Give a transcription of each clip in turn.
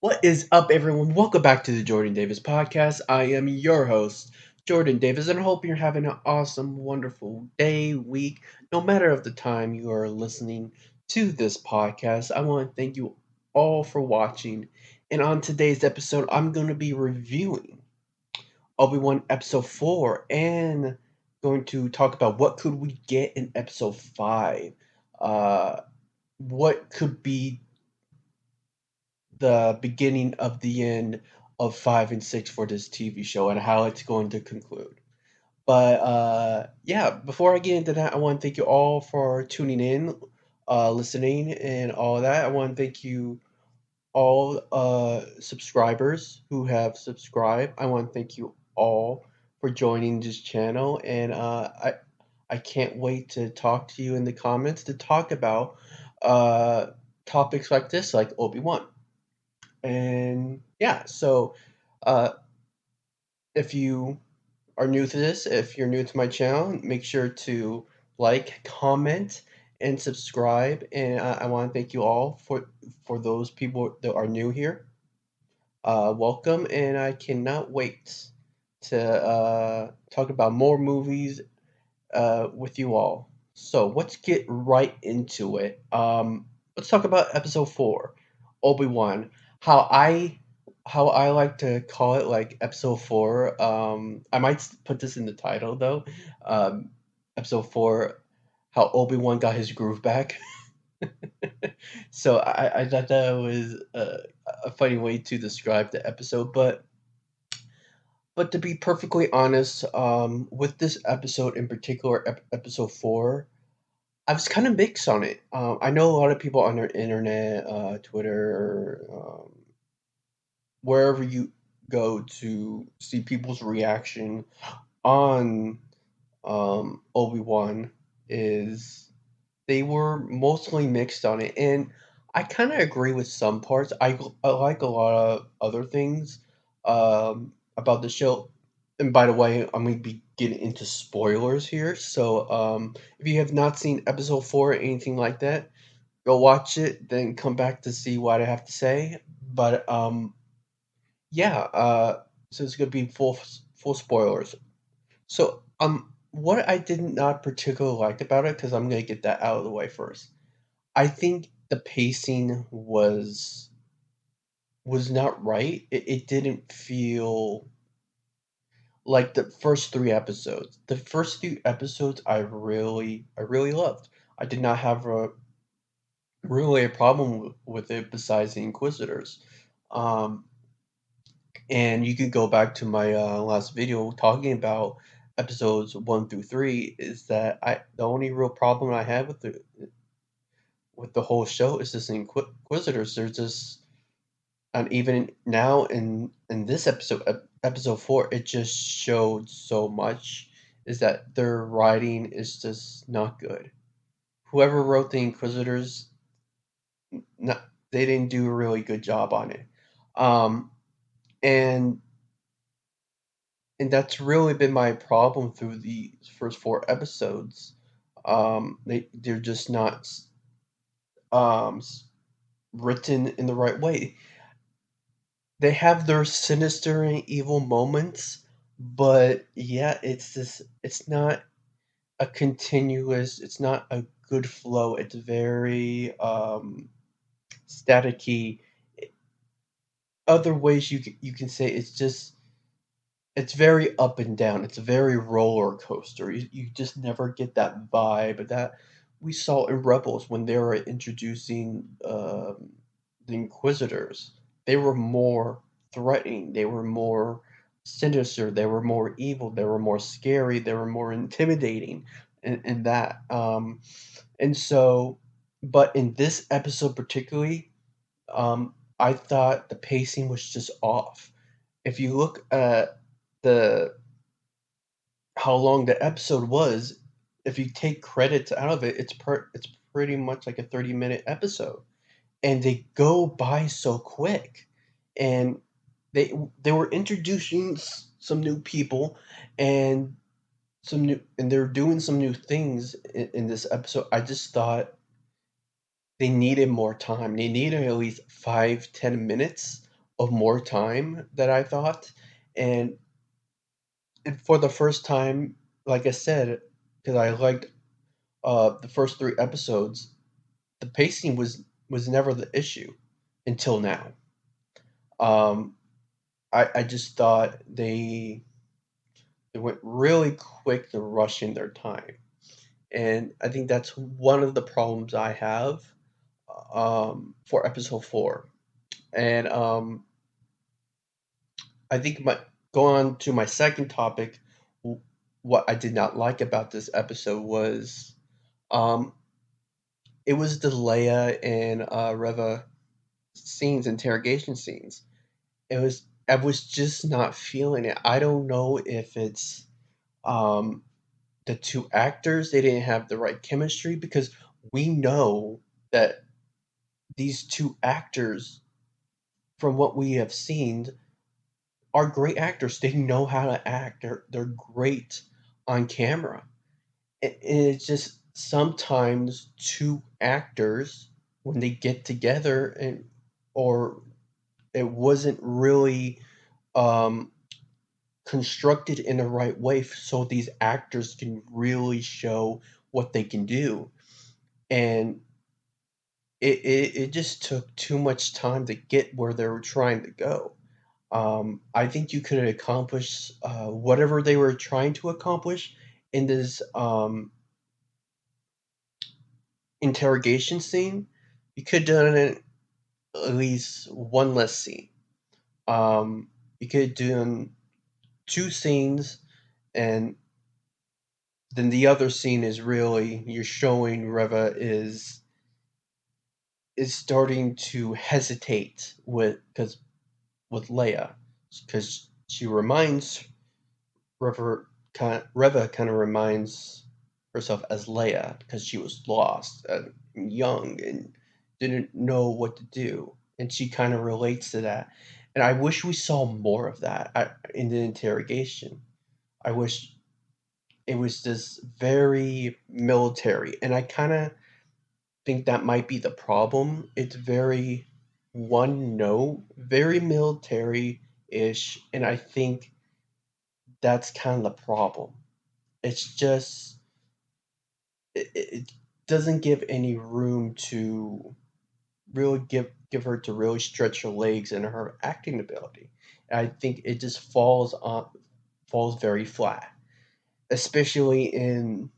What is up, everyone? Welcome back to the Jordan Davis podcast. I am your host, Jordan Davis, and I hope you're having an awesome, wonderful day, week, no matter of the time you are listening to this podcast. I want to thank you all for watching. And on today's episode, I'm going to be reviewing Obi Wan Episode 4 and going to talk about what could we get in Episode 5. Uh, what could be the beginning of the end of 5 and 6 for this TV show and how it's going to conclude. But yeah, before I get into that, I want to thank you all for tuning in, listening, and all that. I want to thank you all subscribers who have subscribed. I want to thank you all for joining this channel, and I can't wait to talk to you in the comments to talk about uh, topics like this, like Obi Wan. And yeah, so uh, if you are new to this, if you're new to my channel, make sure to like, comment, and subscribe. And I want to thank you all for those people that are new here. Welcome, and I cannot wait to talk about more movies with you all. So let's get right into it. Let's talk about episode 4, Obi Wan. How I how I like to call it, like episode 4. I might put this in the title though. Um, episode 4, how Obi Wan got his groove back. So I thought that was a funny way to describe the episode, but to be perfectly honest, with this episode in particular, episode 4, I was kind of mixed on it. I know a lot of people on the internet, Twitter, wherever you go to see people's reaction on Obi Wan, is they were mostly mixed on it, and I kind of agree with some parts. I like a lot of other things about the show. And by the way, I'm going to be getting into spoilers here. So if you have not seen episode 4 or anything like that, go watch it, then come back to see what I have to say. But yeah, so it's gonna be full spoilers. So what I did not particularly like about it, because I'm gonna get that out of the way first. I think the pacing was not right. It didn't feel like the first 3 episodes. The first few episodes I really loved. I did not have really a problem with it besides the Inquisitors. Um, and you could go back to my last video talking about episodes 1 through 3. Is that I the only real problem I had with the whole show is this Inquisitors. They're just, and even now in this episode, episode 4, it just showed so much. Is that their writing is just not good. Whoever wrote the Inquisitors, not they didn't do a really good job on it. Um, and that's really been my problem through the first 4 episodes. They're just not written in the right way. They have their sinister and evil moments, but yeah, it's not a continuous. It's not a good flow. It's very staticky. Other ways you can say it's very up and down. It's a very roller coaster. You just never get that vibe that we saw in Rebels when they were introducing the Inquisitors. They were more threatening. They were more sinister. They were more evil. They were more scary. They were more intimidating, in that. And so, but in this episode particularly, I thought the pacing was just off. If you look at the how long the episode was, if you take credits out of it, it's pretty much like a 30-minute episode, and they go by so quick. And they they were introducing some new people, and they're doing some new things in this episode. I just thought they needed more time. They needed at least 5-10 minutes of more time that I thought. And for the first time, like I said, because I liked the first three episodes, the pacing was never the issue until now. Um, I just thought they went really quick to rushing their time, and I think that's one of the problems I have for episode four. And I think my going on to my second topic, what I did not like about this episode was um, it was the Leia and Reva scenes, interrogation scenes. I was just not feeling it. I don't know if it's um, the two actors, they didn't have the right chemistry, because we know that these two actors, from what we have seen, are great actors. They know how to act. They're great on camera. And it's just sometimes two actors, when they get together, and or it wasn't really um, constructed in the right way, so these actors can really show what they can do. And it just took too much time to get where they were trying to go. I think you could accomplish whatever they were trying to accomplish in this interrogation scene. You could have done it at least one less scene. Um, you could have done two scenes, and then the other scene is really you're showing Reva is starting to hesitate with Leia, because she reminds Reva kind of reminds herself as Leia, because she was lost and young and didn't know what to do, and she kind of relates to that. And I wish we saw more of that in the interrogation. I wish it was just very military, and I kind of think that might be the problem. It's very one note, very military ish, and I think that's kind of the problem. It's just it doesn't give any room to really give her to really stretch her legs and her acting ability. And I think it just falls very flat, especially in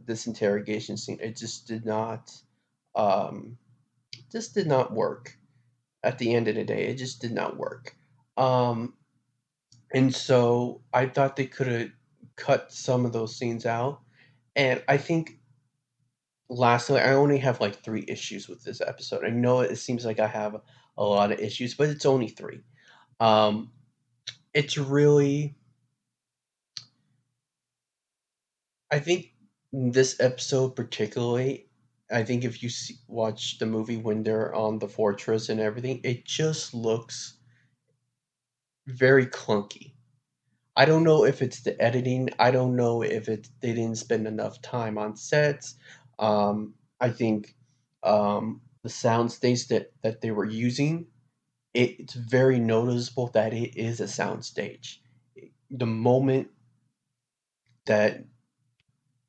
this interrogation scene. It um just did not work. At the end of the day, it just did not work. Um, and so I thought they could have cut some of those scenes out. And I think lastly, I only have like three issues with this episode. I know it seems like I have a lot of issues, but it's only three. Um, it's really, I think this episode particularly, I think if you watch the movie when they're on the fortress and everything, it just looks very clunky. I don't know if it's the editing. I don't know if they didn't spend enough time on sets. I think the sound stage that they were using, it's very noticeable that it is a sound stage. The moment that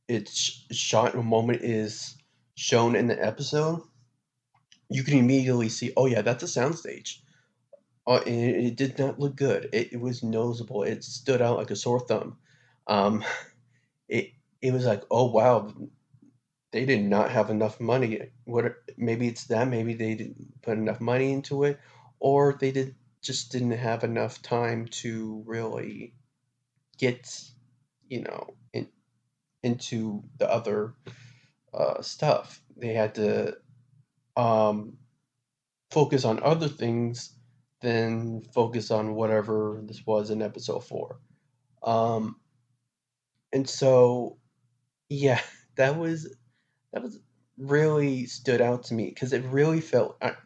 it's shot, the moment is shown in the episode, you can immediately see, oh yeah, that's a sound stage. And it did not look good. It was noticeable. It stood out like a sore thumb. Um, it it was like, oh wow, they did not have enough money. What maybe it's that, maybe they didn't put enough money into it, or they just didn't have enough time to really get, you know, into the other stuff. They had to um, focus on other things than focus on whatever this was in episode four. Um, and so yeah, that was that was really stood out to me, because it really felt like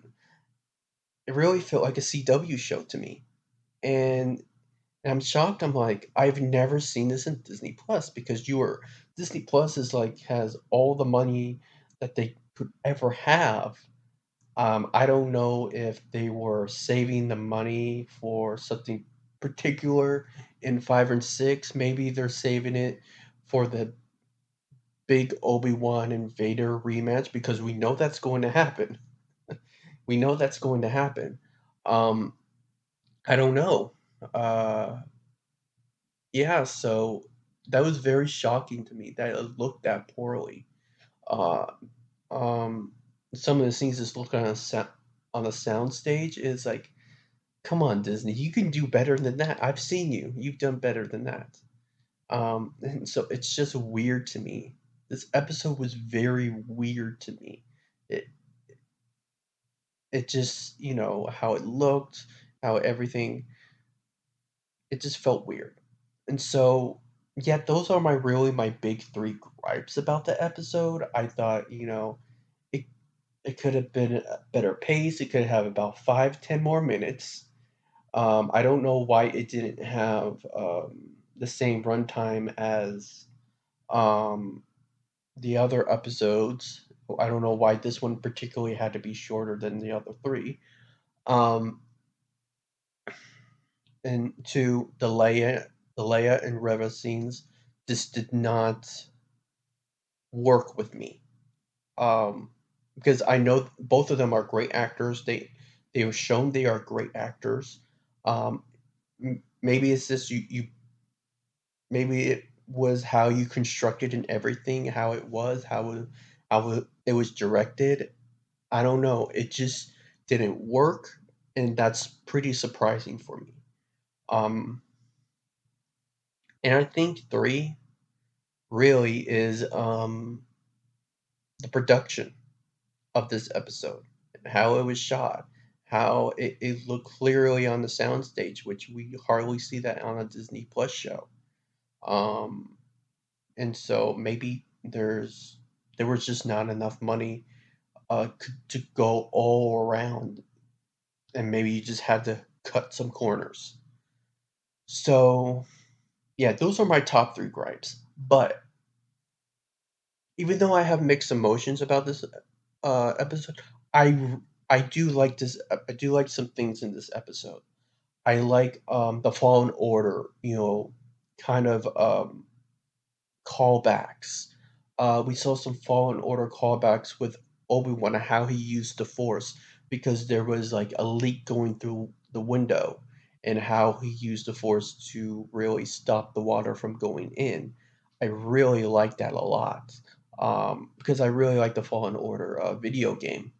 a CW show to me. And I'm shocked. I'm like, I've never seen this in Disney Plus, because Disney Plus is like has all the money that they could ever have, I don't know if they were saving the money for something particular in 5 and 6. Maybe they're saving it for the big Obi Wan and Vader rematch because we know that's going to happen. We know that's going to happen. Um, I don't know. Uh, yeah, so that was very shocking to me that it looked that poorly. Uh, um, some of the scenes just look on a sound stage is like, come on, Disney, you can do better than that. I've seen you. You've done better than that. And so it's just weird to me. This episode was very weird to me. It it just, how it looked, how everything, it just felt weird. And so, yeah, those are my big three gripes about the episode. I thought, it it could have been a better pace. It could have about 5, 10 more minutes. I don't know why it didn't have the same runtime as um, the other episodes. I don't know why this one particularly had to be shorter than the other three. Um, and to the Leia and Reva scenes, this did not work with me. Um, because I know both of them are great actors. They have shown they are great actors. Um, maybe it's just you. Maybe it was how you constructed and everything, how it was, how it was directed. I don't know. It just didn't work, and that's pretty surprising for me. Um, and I think three really is the production of this episode, how it was shot, how it looked clearly on the soundstage, which we hardly see that on a Disney Plus show. Um, and so maybe there was just not enough money to go all around, and maybe you just had to cut some corners. So yeah, those are my top three gripes. But even though I have mixed emotions about this episode, I I do like this. I do like some things in this episode. I like the Fallen Order, kind of callbacks. We saw some Fallen Order callbacks with Obi Wan and how he used the Force because there was like a leak going through the window, and how he used the Force to really stop the water from going in. I really like that a lot because I really like the Fallen Order video game.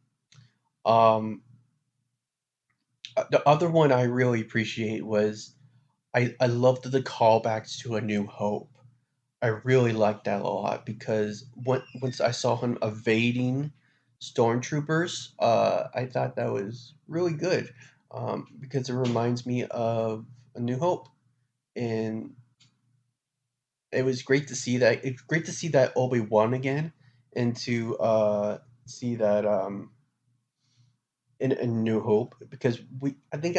Um, the other one I really appreciate was I loved the callbacks to A New Hope. I really liked that a lot because once I saw him evading stormtroopers, I thought that was really good because it reminds me of A New Hope, and it was great to see that. It's great to see that Obi Wan again, and to see that in A New Hope because I think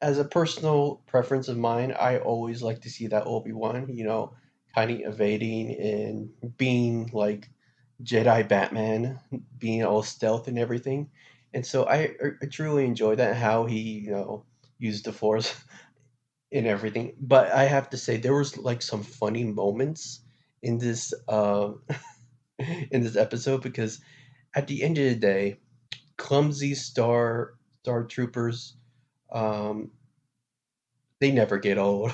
as a personal preference of mine, I always like to see that Obi Wan, kind of evading and being like Jedi Batman, being all stealth and everything. And so I truly enjoy that how he used the Force and everything. But I have to say there was like some funny moments in this in this episode because at the end of the day, clumsy star troopers, um, they never get old.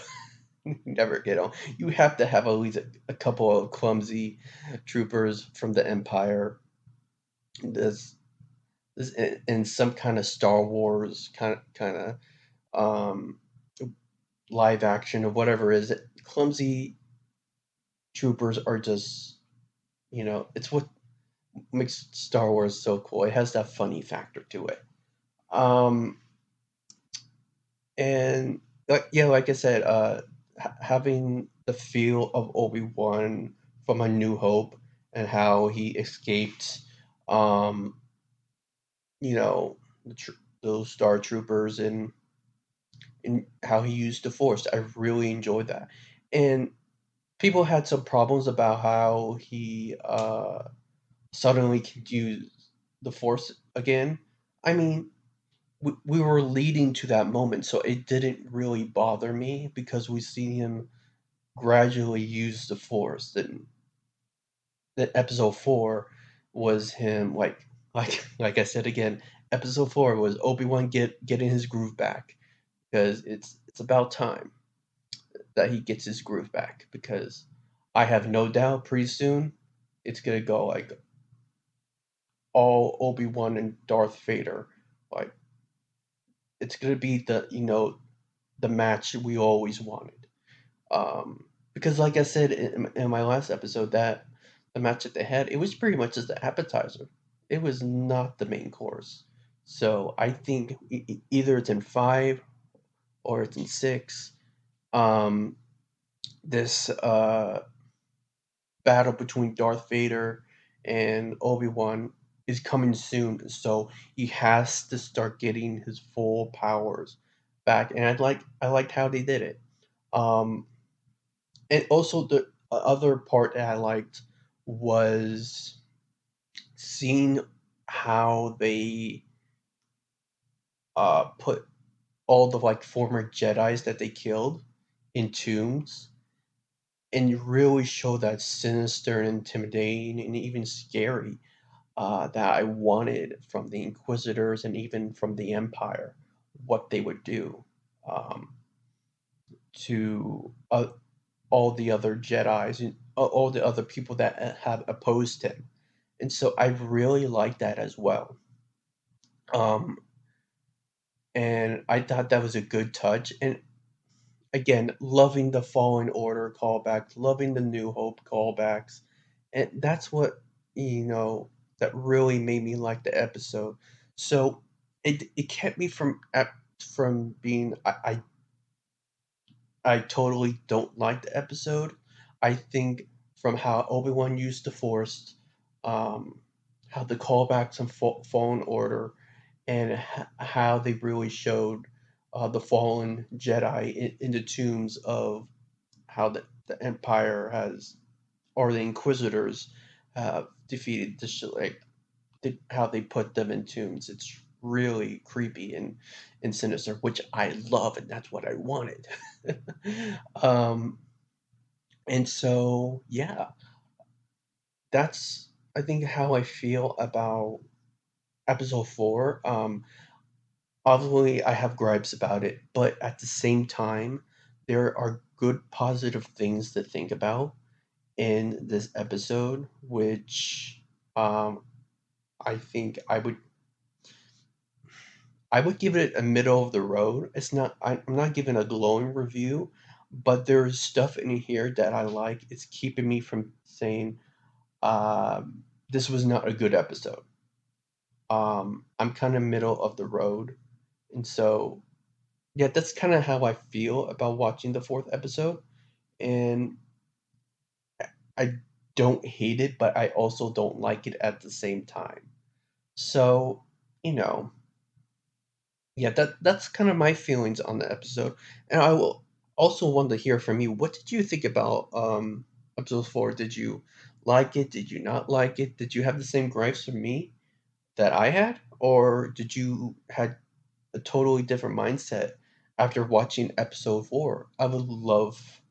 Never get old. You have to have at least a couple of clumsy troopers from the Empire. This in some kind of Star Wars kind of um, live action or whatever it is. Clumsy troopers are just it's what makes Star Wars so cool. It has that funny factor to it. Um, and yeah, like I said, having the feel of Obi Wan from A New Hope and how he escaped, um, you know, those Star Troopers and how he used the Force. I really enjoyed that. And people had some problems about how he suddenly could use the Force again. I mean, we were leading to that moment, so it didn't really bother me because we see him gradually use the Force. And that episode 4 was him like I said again, episode 4 was Obi-Wan getting his groove back, because it's about time that he gets his groove back, because I have no doubt pretty soon it's gonna go like all Obi-Wan and Darth Vader. Like, it's gonna be the match we always wanted. Because like I said in my last episode, that the match that they had, it was pretty much just the appetizer. It was not the main course. So I think either it's in 5 or it's in 6. Um, this battle between Darth Vader and Obi Wan is coming soon, so he has to start getting his full powers back. And I liked how they did it. Um, and also the other part that I liked was seeing how they put all the like former Jedi's that they killed in tombs, and you really show that sinister and intimidating and even scary that I wanted from the Inquisitors and even from the Empire, what they would do um, to all the other Jedi's and all the other people that have opposed him. And so I really like that as well. Um, and I thought that was a good touch. And again, loving the Fallen Order callbacks, loving the New Hope callbacks, and that's what you know that really made me like the episode. So it kept me from being I totally don't like the episode. I think from how Obi Wan used the Force, um, how the callbacks and Fallen Order, and how they really showed the fallen Jedi in the tombs of how the Empire has, or the Inquisitors have defeated like how they put them in tombs. It's really creepy and sinister, which I love, and that's what I wanted. um, and so yeah, that's I think how I feel about episode 4. Obviously, I have gripes about it, but at the same time, there are good positive things to think about in this episode, which um, I think I would give it a middle of the road. It's not I'm not giving a glowing review, but there's stuff in here that I like. It's keeping me from saying this was not a good episode. I'm kind of middle of the road, and so yeah, that's kind of how I feel about watching the fourth episode. And I don't hate it, but I also don't like it at the same time. So, you know, yeah, that's kind of my feelings on the episode. And I will also want to hear from you. What did you think about episode 4? Did you like it? Did you not like it? Did you have the same gripes from me that I had? Or did you had a totally different mindset after watching episode 4? I would love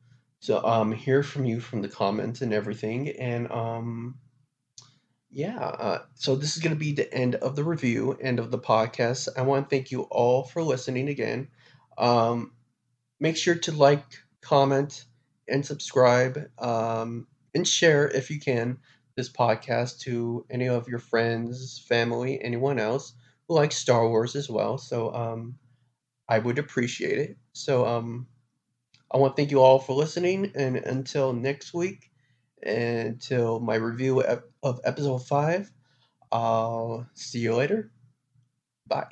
to hear from you from the comments and everything. And yeah, so this is going to be the end of the review, end of the podcast. I want to thank you all for listening again. Um, Make sure to like, comment, and subscribe, and share if you can this podcast to any of your friends, family, anyone else who likes Star Wars as well. So I would appreciate it. So I want to thank you all for listening, and until next week, until my review of episode 5, I'll see you later. Bye.